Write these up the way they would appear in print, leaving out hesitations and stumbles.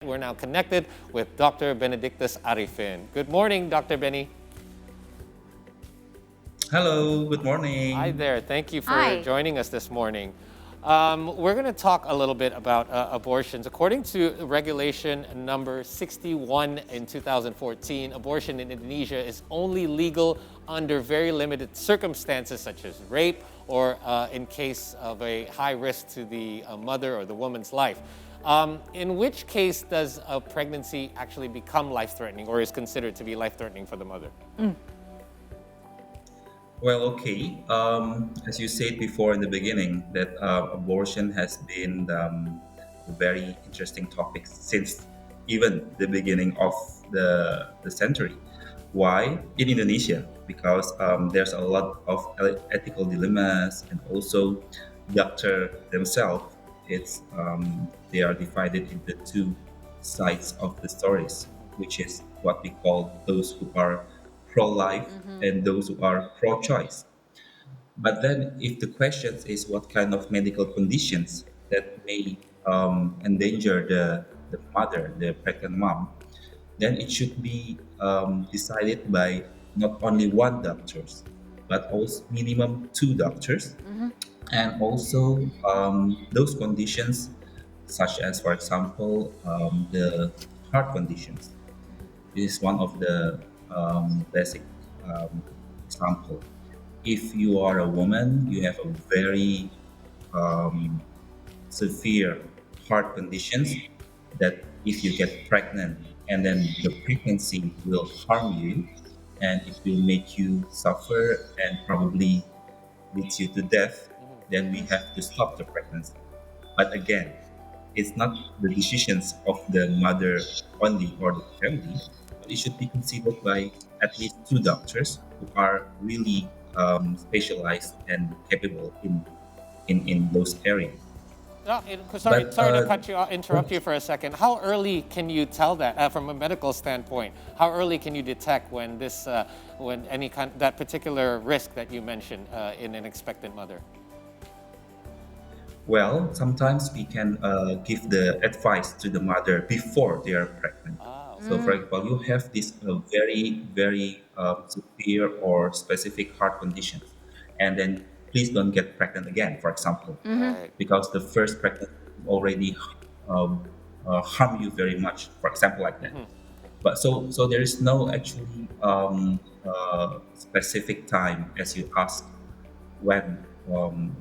We're now connected with Dr. Benediktus Arifin. Good morning, Dr. Benny. Hello, good Hi morning. there. Thank you for Hi. joining us this morning. We're going to talk a little bit about abortions. According to regulation number 61 in 2014, abortion in Indonesia is only legal under very limited circumstances, such as rape or in case of a high risk to the mother or the woman's life. In which case does a pregnancy actually become life-threatening or is considered to be life-threatening for the mother? Well, okay. As you said before in the beginning, that abortion has been a very interesting topic since even the beginning of the century. Why? In Indonesia, because there's a lot of ethical dilemmas, and also doctor themselves. They are divided into two sides of the stories, which is what we call those who are pro-life and those who are pro-choice. But then, if the question is what kind of medical conditions that may endanger the mother, the pregnant mom, then it should be decided by not only one doctors, but also minimum two doctors, and also those conditions, such as, for example, the heart conditions. This is one of the basic um, example. If you are a woman, you have a very um, severe heart conditions that if you get pregnant and then the pregnancy will harm you and it will make you suffer and probably leads you to death, then we have to stop the pregnancy. But again, it's not the decisions of the mother only or the family, but it should be considered by at least two doctors who are really specialized and capable in those areas. Sorry, But sorry to interrupt you for a second. How early can you tell that from a medical standpoint? How early can you detect when when any kind that particular risk that you mentioned in an expectant mother? well, sometimes we can give the advice to the mother before they are pregnant. Ah, So, okay. for example, you have this very severe or specific heart conditions, and then please don't get pregnant again, for example, Right. because the first pregnancy already um, harm you very much, for example, like that. But so there is no actually specific time as you ask when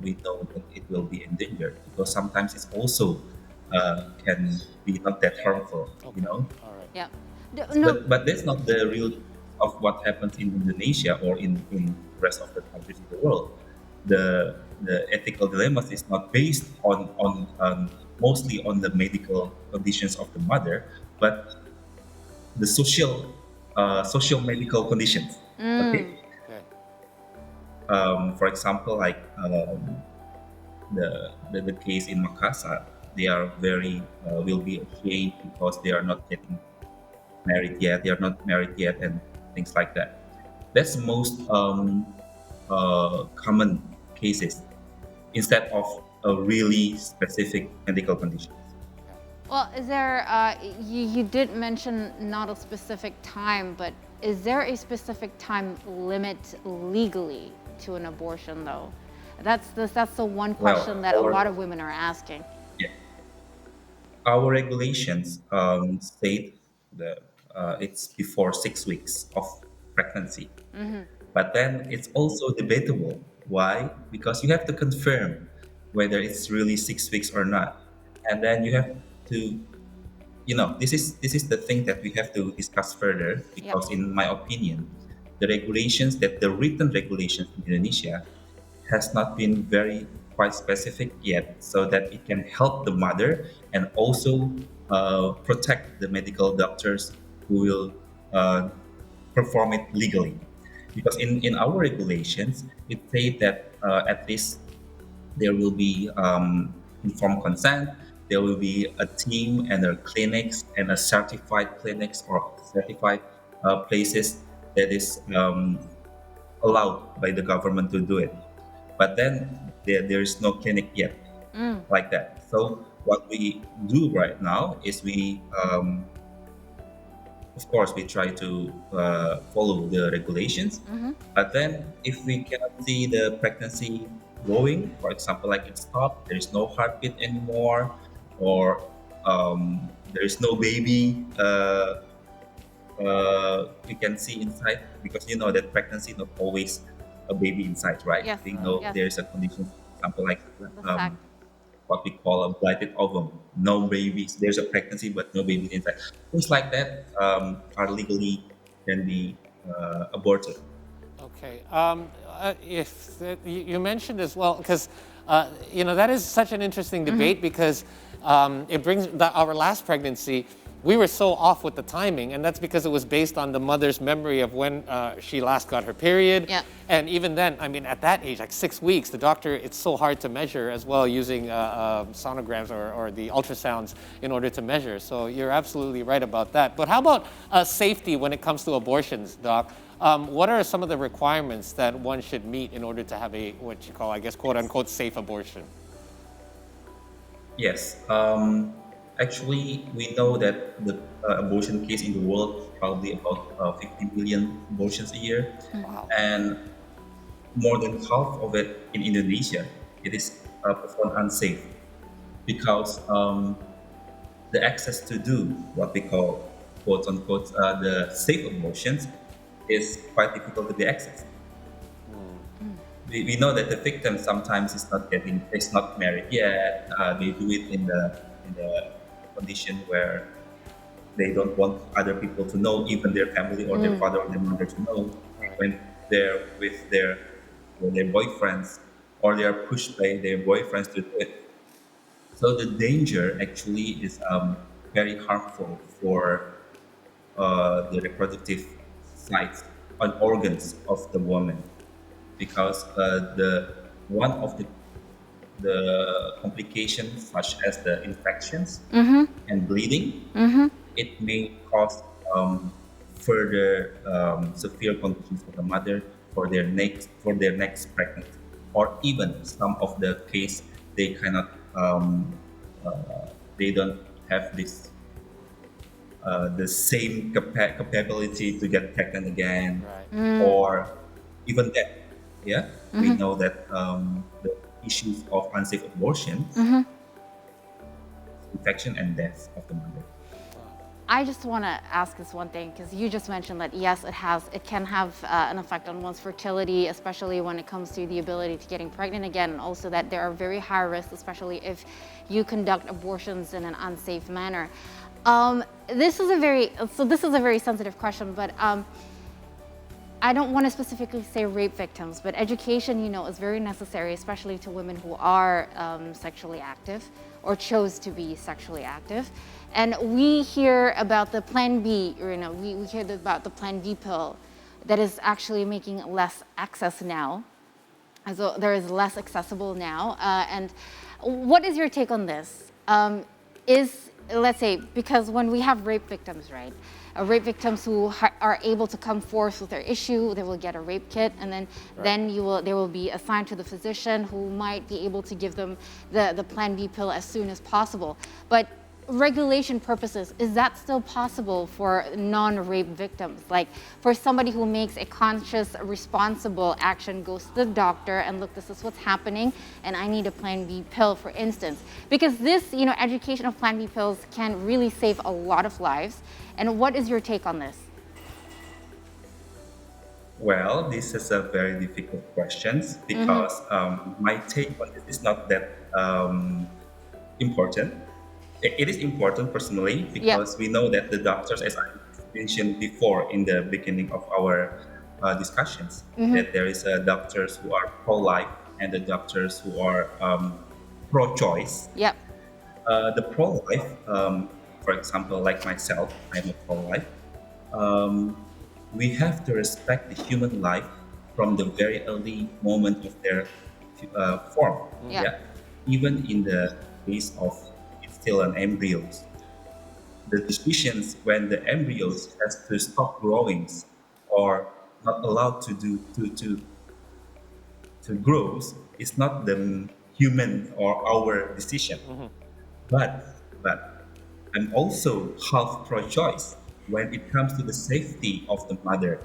we know that it will be endangered, because sometimes it's also can be not that harmful, you Okay. know. All right. Yeah. No. But that's not the real of what happens in Indonesia or in rest of the countries in the world. The ethical dilemmas is not based on mostly on the medical conditions of the mother, but the social medical conditions. Mm. Okay, Okay. for example, like the case in Makassar, they are very will be ashamed because they are not getting married yet. They are not married yet, and things like that. That's most common cases instead of a really specific medical conditions. Well, is there, you did mention not a specific time, but is there a specific time limit legally to an abortion, though? That's the one question Well, that a lot of women are asking. yeah, our regulations state that it's before 6 weeks of pregnancy. But then it's also debatable. Why? Because you have to confirm whether it's really 6 weeks or not. And then you have to, this is the thing that we have to discuss further, Yep. because in my opinion, the written regulations in Indonesia has not been very quite specific yet, so that it can help the mother and also protect the medical doctors who will uh, perform it legally. Because in our regulations, it says that at least there will be informed consent, there will be a team and a clinics and a certified clinics or certified places that is allowed by the government to do it. But then there is no clinic yet Mm. like that. So what we do right now is of course, we try to follow the regulations. Mm-hmm. But then, if we cannot see the pregnancy growing, for example, like it stopped, there is no heartbeat anymore, or there is no baby we can see inside, because you know that pregnancy not always a baby inside, right? Yes. We Right. know Yes. there's a condition, for example, like The sac. um, what we call a blighted ovum. No babies. There's a pregnancy, but no babies inside. Things like that are legally can be aborted. Okay. If you mentioned as well, because that is such an interesting debate because it brings our last pregnancy. We were so off with the timing, and that's because it was based on the mother's memory of when she last got her period. Yeah. And even then, I mean, at that age, like 6 weeks, the doctor, it's so hard to measure as well using sonograms or the ultrasounds in order to measure. So you're absolutely right about that. But how about safety when it comes to abortions, Doc? What are some of the requirements that one should meet in order to have a, what you call, I guess, quote unquote, safe abortion? Yes. Actually, we know that the abortion case in the world probably about 50 million abortions a year, Wow. and more than half of it in Indonesia. It is performed unsafe because the access to do what we call quote unquote the safe abortions is quite difficult to be accessed. We know that the victim sometimes is not married yet. They do it in the condition where they don't want other people to know, even their family or their father or their mother to know Right. when they're with their boyfriends, or they are pushed by their boyfriends to do it. So the danger actually is very harmful for the reproductive sites and organs of the woman, because the one of the complications such as the infections Mm-hmm. and bleeding, Mm-hmm. it may cause further severe conditions for the mother for their next pregnancy, or even some of the case they cannot they don't have this the same capability to get pregnant again, Right. or even death. Yeah, we Mm-hmm. know that the issues of unsafe abortions, Mm-hmm. infection and death of the mother. I just want to ask this one thing, because you just mentioned that yes, it can have an effect on one's fertility, especially when it comes to the ability to getting pregnant again, and also that there are very high risks, especially if you conduct abortions in an unsafe manner. This is a very sensitive question, but I don't want to specifically say rape victims, but education, is very necessary, especially to women who are sexually active or chose to be sexually active. And we hear about the Plan B, we hear about the Plan B pill that is actually making less access now. So there is less accessible now. And what is your take on this? Let's say, because when we have rape victims, right? Rape victims who are able to come forth with their issue, they will get a rape kit, and then they will be assigned to the physician who might be able to give them the Plan B pill as soon as possible. But regulation purposes, is that still possible for non-rape victims? Like for somebody who makes a conscious, responsible action, goes to the doctor and look, this is what's happening, and I need a Plan B pill, for instance. Because this, education of Plan B pills can really save a lot of lives. And what is your take on this? Well, this is a very difficult question, Mm-hmm. because my take on this is not that important. It is important personally, Yep. because we know that the doctors, as I mentioned before in the beginning of our discussions, Mm-hmm. that there is doctors who are pro-life and the doctors who are pro-choice. Yep. The pro-life, for example, like myself, I'm a pro-life. Um, we have to respect the human life from the very early moment of their form. Yep. Mm-hmm. Yeah, even in the case of it's still an embryo, the decisions when the embryos has to stop growing or not allowed to do to grow is not the human or our decision. But I'm also half pro-choice when it comes to the safety of the mother.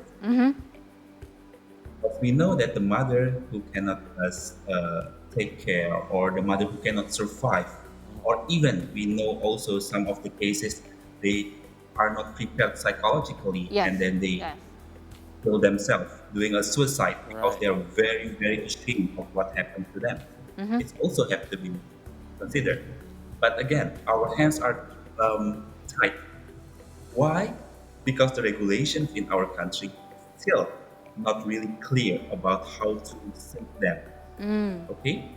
But we know that the mother who cannot take care, or the mother who cannot survive, or even we know also some of the cases they are not prepared psychologically, Yes. and then they Yes. kill themselves, doing a suicide because Right. they are very, very ashamed of what happened to them. It also have to be considered. But again, our hands are tied. Why? Because the regulations in our country still not really clear about how to save them. Okay,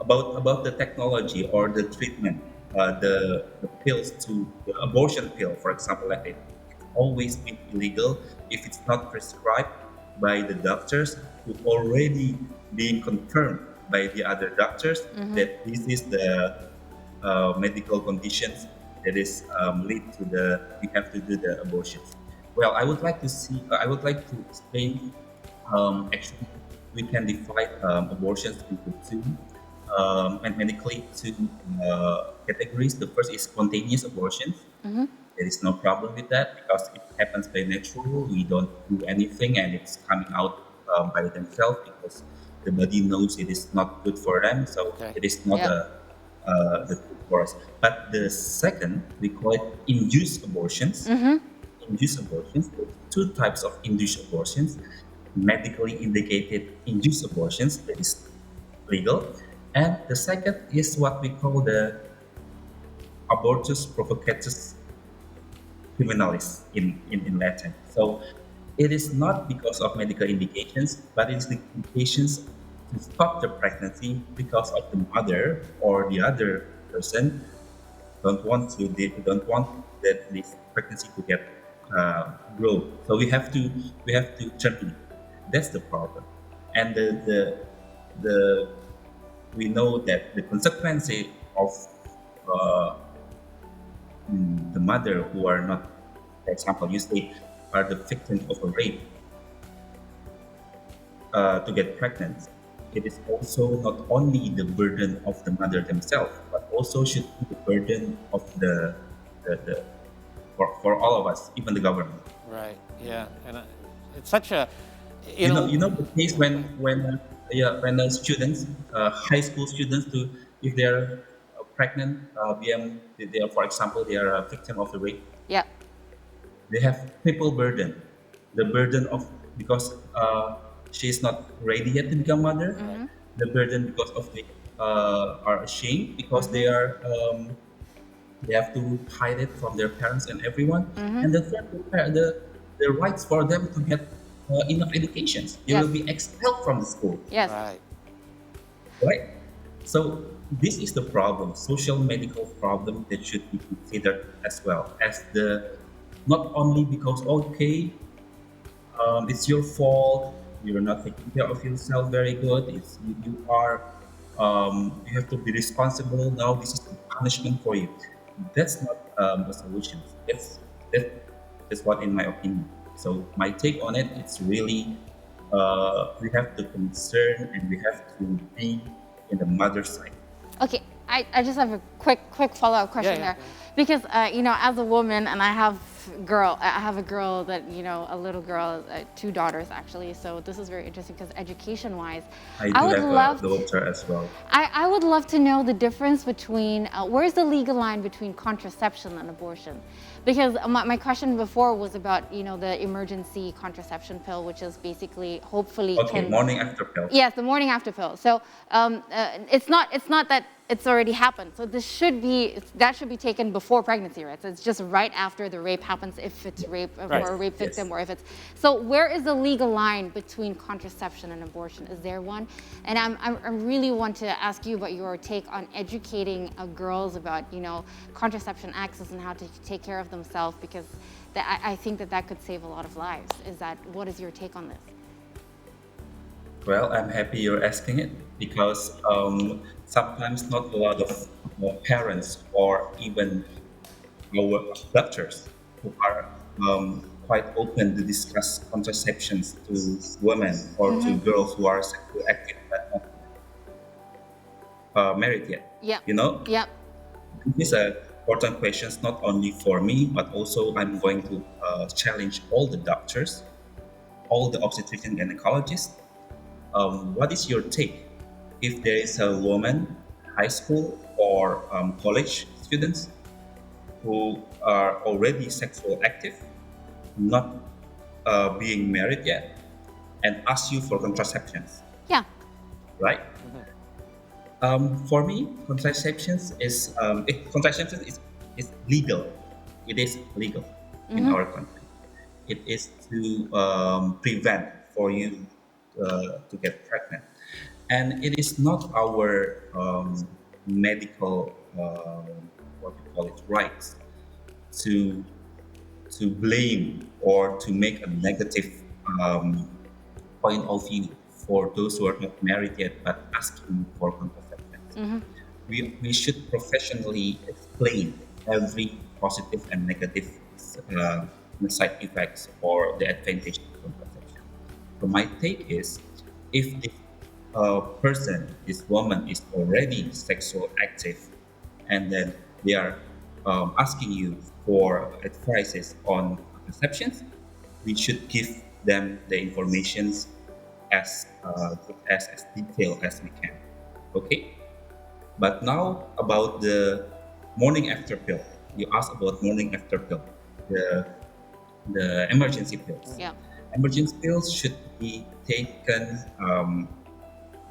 about the technology or the treatment, the pills to the abortion pill, for example, like it's always been illegal if it's not prescribed by the doctors who already being confirmed by the other doctors that this is the medical conditions that is lead to the we have to do the abortions. Well, I would like to see. I would like to explain. Actually, we can divide abortions into two, and medically two categories. The first is spontaneous abortions. There is no problem with that because it happens by natural. We don't do anything, and it's coming out by themselves because the body knows it is not good for them. So Okay. it is not Yep. the good for us. But the second, we call it induced abortions. Induced abortions. There's two types of induced abortions: medically indicated induced abortions, that is legal, and the second is what we call the abortus provocatus criminalis in Latin. So it is not because of medical indications, but it's the indications to stop the pregnancy because of the mother or the other person don't want that this pregnancy to get grow. So we have to terminate. That's the problem, and the we know that the consequence of uh, the mother who are not, for example, you say, are the victim of a rape to get pregnant. It is also not only the burden of the mother themselves, but also should be the burden of the for all of us, even the government. Right. Yeah. And it's such a, you You know, know the case when the students, high school students, to if they're pregnant, they are, for example, they are a victim of a rape. Yep. They have triple burden. The burden of because she is not ready yet to become mother. The burden because of they are ashamed because they have to hide it from their parents and everyone. And the third, the rights for them to get enough educations. They Yes. will be expelled from the school, Yes. right. right? So this is the problem, social medical problem that should be considered as well as the not only because okay, it's your fault, you're not taking care of yourself very good. It's you are you have to be responsible now. This is the punishment for you. That's not the solution. That's that's what in my opinion. So my take on it, it's really we have to concern and we have to be in the mother side. Okay, I just have a quick follow-up question Yeah, there, yeah. because as a woman, and I have a girl that a little girl, two daughters actually. So this is very interesting because education-wise, I I do would have love a daughter as well. I would love to know the difference between where's the legal line between contraception and abortion, because my question before was about the emergency contraception pill, which is basically hopefully Okay, can. morning after pill. Yes, the morning after pill. So it's not that it's already happened. So that should be taken before pregnancy, right? So it's just right after the rape happens, if it's rape Right. or a rape Yes. victim, or if it's. So where is the legal line between contraception and abortion? Is there one? And I really want to ask you about your take on educating girls about contraception access and how to take care of themselves, because I think that could save a lot of lives. What is your take on this? Well, I'm happy you're asking it because sometimes not a lot of parents or even our doctors who are quite open to discuss contraceptions to women or to girls who are sexually active but not married yet. Yep. You know, Yep. This is a important question, not only for me, but also I'm going to challenge all the doctors, all the obstetrician gynecologists. What is your take if there is a woman, high school or college students who are already sexual active, not being married yet, and ask you for contraceptions, Yeah. right? For me, contraception is legal. It is legal in our country. It is to prevent for you to get pregnant, and it is not our medical what you call it rights to blame or to make a negative um, point of view for those who are not married yet but asking for contraception. We should professionally explain every positive and negative uh, side effects or the advantage of contraception. So my take is, if this person, this woman, is already sexual active, and then they are asking you for advices on contraceptions, we should give them the information as detailed as we can. Okay. But now about the morning after pill. You asked about morning after pill, the emergency pills. Yeah. Emergency pills should be taken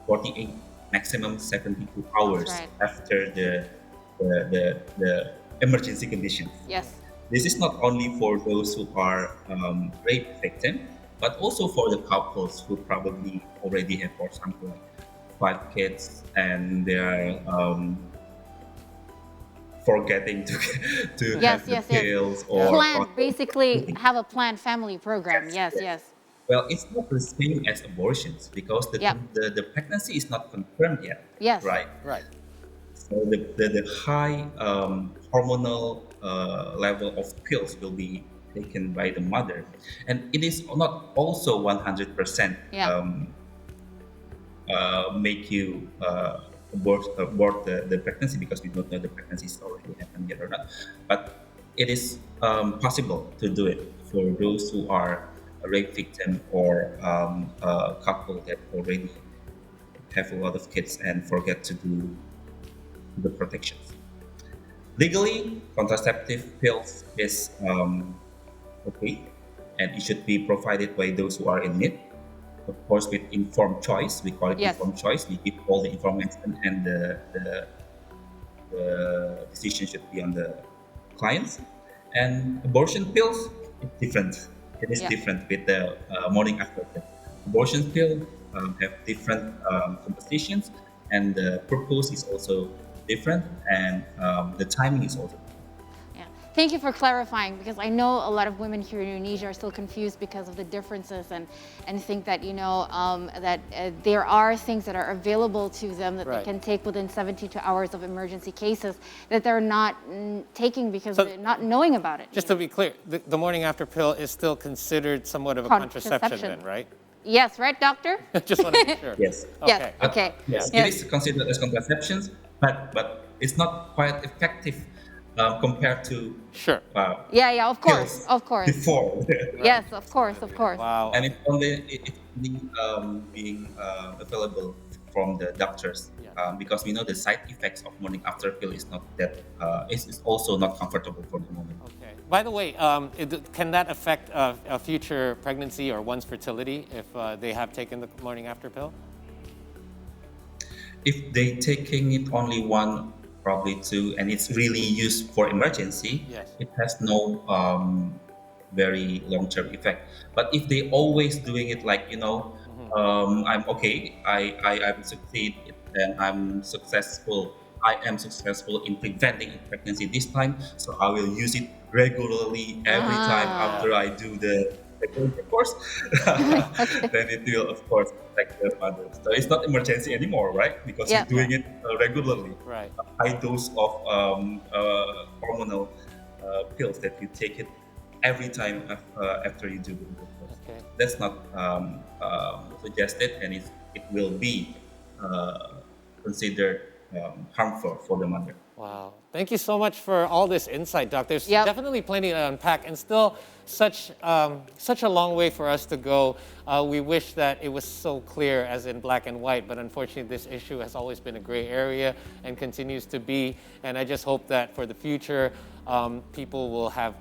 48, maximum 72 That's hours right. after the emergency conditions. Yes. This is not only for those who are rape victim, but also for the couples who probably already have, for example, like 5 kids, and they are forgetting to Yes, have the yes, yes. pills or Basically have a planned family program. yes, Yes, yes. yes. Well, it's not the same as abortions because Yep. the pregnancy is not confirmed yet, Yes. right? Right. So the high hormonal level of pills will be taken by the mother, and it is not also 100% Yeah. make you abort the pregnancy, because we don't know the pregnancy is already happened yet or not. But it is possible to do it for those who are a rape victim or a couple that already have a lot of kids and forget to do the protections. Legally, contraceptive pills is okay, and it should be provided by those who are in need. Of course, with informed choice, we call it Yes. informed choice. We give all the information, and the decision should be on the clients. And abortion pills, it's different. It is Yeah. different with the morning after pill. Abortion pill have different compositions, and the purpose is also different, and the timing is also different. Yeah. Thank you for clarifying, because I know a lot of women here in Indonesia are still confused because of the differences, and think that that there are things that are available to them that Right. they can take within 72 hours of emergency cases that they're not taking because So- they're not knowing about it. Just to be clear, the morning after pill is still considered somewhat of a contraception then, right? Yes, right, doctor? Just want to make sure. Yes. Yes. But Okay. yes, Yes. it is considered as contraceptions, but it's not quite effective compared to Sure. Yeah, of course, pills of course. before. Yes, of course, of course. Wow. And it's only being available from the doctors, Yeah. because we know the side effects of morning after pill is not that is also not comfortable for the moment. Okay. By the way, can that affect a future pregnancy or one's fertility if they have taken the morning after pill? If they taking it only one, probably two, and it's really used for emergency, Yes. it has no very long-term effect. But if they always doing it like, I'm okay, I'm succeed, and I am successful in preventing pregnancy this time, so I will use it regularly every time Ah. after I do the course. Then it will, of course, protect the mother. So it's not emergency anymore, right? Because Yeah. you're doing it regularly. Right. A high dose of hormonal pills that you take it every time after you do the course. Okay. That's not suggested, and it will be considered harmful for the mother. Wow. Thank you so much for all this insight, Doc. There's Yep. definitely plenty to unpack and still such a long way for us to go. We wish that it was so clear as in black and white, but unfortunately this issue has always been a gray area and continues to be. And I just hope that for the future, people will have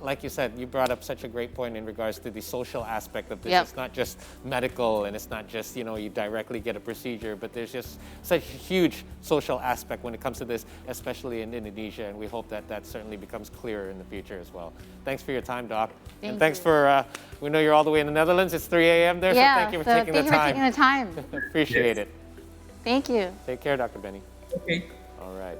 like you said, you brought up such a great point in regards to the social aspect of this. Yep. It's not just medical and it's not just, you directly get a procedure, but there's just such a huge social aspect when it comes to this, especially in Indonesia. And we hope that that certainly becomes clearer in the future as well. Thanks for your time, Doc. And thanks you. for, we know you're all the way in the Netherlands. It's 3 a.m. there, Yeah, so thank you for taking the thank you for time. taking the time. Appreciate Yes. it. Thank you. Take care, Dr. Benny. Okay. All right.